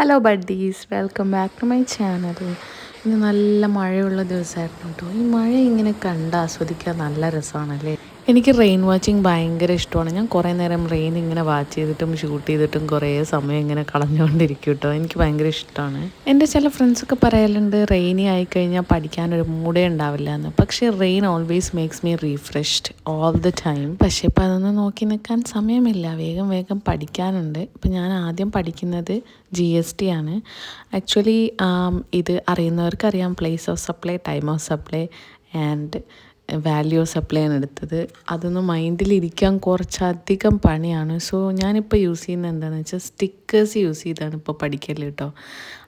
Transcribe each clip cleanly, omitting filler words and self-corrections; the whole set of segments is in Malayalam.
Hello buddies, welcome back to my channel. ഇന്ന് നല്ല മഴയുള്ള ദിവസമായിരുന്നു കേട്ടോ. ഈ മഴ ഇങ്ങനെ കണ്ട് ആസ്വദിക്കാൻ നല്ല രസമാണല്ലേ. എനിക്ക് റെയിൻ വാച്ചിങ് ഭയങ്കര ഇഷ്ടമാണ്. ഞാൻ കുറേ നേരം റെയിൻ ഇങ്ങനെ വാച്ച് ചെയ്തിട്ടും ഷൂട്ട് ചെയ്തിട്ടും കുറേ സമയം ഇങ്ങനെ കളഞ്ഞുകൊണ്ടിരിക്കും കേട്ടോ. എനിക്ക് ഭയങ്കര ഇഷ്ടമാണ്. എൻ്റെ ചില ഫ്രണ്ട്സൊക്കെ പറയലുണ്ട് റെയിനി ആയിക്കഴിഞ്ഞാൽ പഠിക്കാനൊരു മൂഡേ ഉണ്ടാവില്ല എന്ന്. പക്ഷേ rain always makes me refreshed all the time. പക്ഷേ ഇപ്പം അതൊന്നും നോക്കി നിൽക്കാൻ സമയമില്ല, വേഗം വേഗം പഠിക്കാനുണ്ട്. ഇപ്പം ഞാൻ ആദ്യം പഠിക്കുന്നത് GST ആണ്. ആക്ച്വലി ഇത് അറിയുന്നവർക്കറിയാം. Place of supply, time of supply and value of supply ആണ് എടുത്തത്. അതൊന്ന് മൈൻഡിലിരിക്കാൻ കുറച്ചധികം പണിയാണ്. സോ ഞാനിപ്പോൾ യൂസ് ചെയ്യുന്നത് എന്താണെന്ന് വെച്ചാൽ സ്റ്റിക്കേഴ്സ് യൂസ് ചെയ്താണ് ഇപ്പോൾ പഠിക്കൽ കേട്ടോ.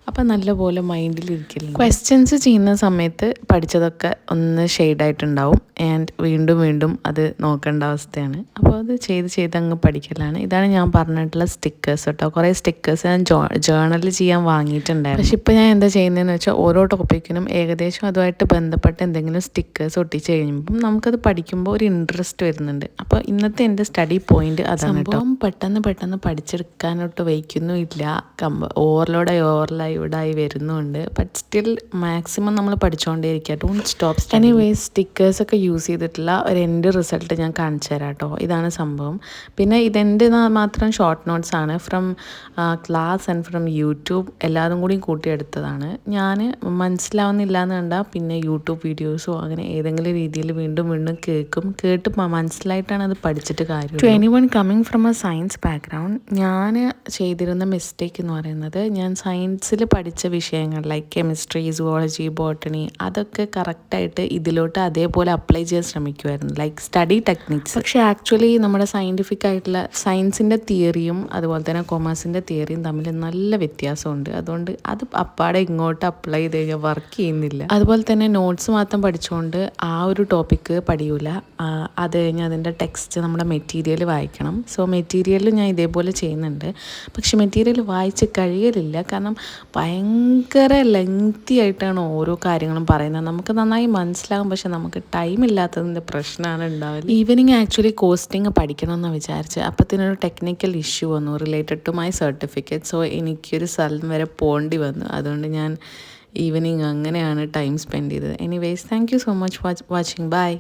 അപ്പം നല്ലപോലെ മൈൻഡിലിരിക്കലുണ്ട്. ക്വസ്റ്റ്യൻസ് ചെയ്യുന്ന സമയത്ത് പഠിച്ചതൊക്കെ ഒന്ന് ഷെയ്ഡായിട്ടുണ്ടാവും ആൻഡ് വീണ്ടും വീണ്ടും അത് നോക്കേണ്ട അവസ്ഥയാണ്. അപ്പോൾ അത് ചെയ്ത് അങ്ങ് പഠിക്കലാണ്. ഇതാണ് ഞാൻ പറഞ്ഞിട്ടുള്ള സ്റ്റിക്കേഴ്സ് കേട്ടോ. കുറേ സ്റ്റിക്കേഴ്സ് ഞാൻ ജേർണലിൽ ചെയ്യാൻ വാങ്ങിയിട്ടുണ്ടായിരുന്നു. പക്ഷെ ഇപ്പോൾ ഞാൻ എന്താ ചെയ്യുന്നതെന്ന് വെച്ചാൽ ഓരോ ടോപ്പിക്കിനും ഏകദേശം അതുമായിട്ട് ബന്ധപ്പെട്ട എന്തെങ്കിലും സ്റ്റിക്കേഴ്സ് ഒട്ടിച്ച് കഴിയുമ്പം നമുക്കത് പഠിക്കുമ്പോൾ ഒരു ഇൻട്രസ്റ്റ് വരുന്നുണ്ട്. അപ്പോൾ ഇന്നത്തെ എൻ്റെ സ്റ്റഡി പോയിന്റ് അതാണ് കേട്ടോ. പെട്ടെന്ന് പഠിച്ചെടുക്കാനോട്ട് വയ്ക്കുന്നുമില്ല. ഓവർലോഡായി വരുന്നുണ്ട്. ബട്ട് സ്റ്റിൽ മാക്സിമം നമ്മൾ പഠിച്ചുകൊണ്ടേയിരിക്കുക. Don't stop. എനിവേസ് സ്റ്റിക്കേഴ്സൊക്കെ യൂസ് ചെയ്തിട്ടുള്ള ഒരു എൻ്റെ റിസൾട്ട് ഞാൻ കാണിച്ചു തരാം കേട്ടോ. ഇതാണ് സംഭവം. പിന്നെ ഇതെൻ്റെ മാത്രം ഷോർട്ട് നോട്ട്സ് ആണ്. From class and from YouTube എല്ലാതും കൂടി കൂട്ടിയെടുത്തതാണ്. ഞാൻ മനസ്സിലാവുന്നില്ല എന്ന് കണ്ടാൽ പിന്നെ യൂട്യൂബ് വീഡിയോസോ അങ്ങനെ ഏതെങ്കിലും രീതിയിൽ വീണ്ടും കേട്ട് മനസ്സിലായിട്ടാണ് അത് പഠിച്ചിട്ട് കാര്യം. To anyone coming from a science background, ഞാൻ ചെയ്തിരുന്ന മിസ്റ്റേക്ക് എന്ന് പറയുന്നത് ഞാൻ സയൻസിൽ പഠിച്ച വിഷയങ്ങൾ ലൈക്ക് കെമിസ്ട്രി, സുവോളജി, ബോട്ടണി അതൊക്കെ കറക്റ്റായിട്ട് ഇതിലോട്ട് അതേപോലെ അപ്ലൈ ചെയ്യാൻ ശ്രമിക്കുമായിരുന്നു, ലൈക്ക് സ്റ്റഡി ടെക്നിക്സ്. പക്ഷേ ആക്ച്വലി നമ്മുടെ സയൻറ്റിഫിക് ആയിട്ടുള്ള സയൻസിൻ്റെ തിയറിയും അതുപോലെ തന്നെ കൊമേഴ്സിൻ്റെ തിയറിയും തമ്മിൽ നല്ല വ്യത്യാസമുണ്ട്. അതുകൊണ്ട് അത് അപ്പാടെ ഇങ്ങോട്ട് അപ്ലൈ ചെയ്ത് കഴിഞ്ഞാൽ വർക്ക് ചെയ്യുന്നില്ല. അതുപോലെ തന്നെ നോട്ട്സ് മാത്രം പഠിച്ചുകൊണ്ട് ആ ഒരു ടോപ്പിക്ക് പഠിയൂല. അത് കഴിഞ്ഞ് അതിൻ്റെ ടെക്സ്റ്റ് നമ്മുടെ മെറ്റീരിയൽ വായിക്കണം. സോ മെറ്റീരിയലിൽ ഞാൻ ഇതേപോലെ ചെയ്യുന്നുണ്ട്. പക്ഷെ മെറ്റീരിയൽ വായിച്ച് കഴിയലില്ല. കാരണം ഭയങ്കര ലെങ്തി ആയിട്ടാണ് ഓരോ കാര്യങ്ങളും പറയുന്നത്. നമുക്ക് നന്നായി മനസ്സിലാകും, പക്ഷെ നമുക്ക് ടൈം ഇല്ലാത്തതിൻ്റെ പ്രശ്നമാണ് ഉണ്ടാവില്ല. ഈവനിങ് ആക്ച്വലി കോസ്റ്റിംഗ് പഠിക്കണമെന്ന് വിചാരിച്ച് അപ്പത്തിനൊരു ടെക്നിക്കൽ ഇഷ്യൂ വന്നു related to my certificate. So എനിക്കൊരു സ്ഥലം വരെ പോകേണ്ടി വന്നു. അതുകൊണ്ട് ഞാൻ ഈവനിങ് അങ്ങനെയാണ് ടൈം സ്പെൻഡ് ചെയ്തത്. Anyways, thank you so much watching. By.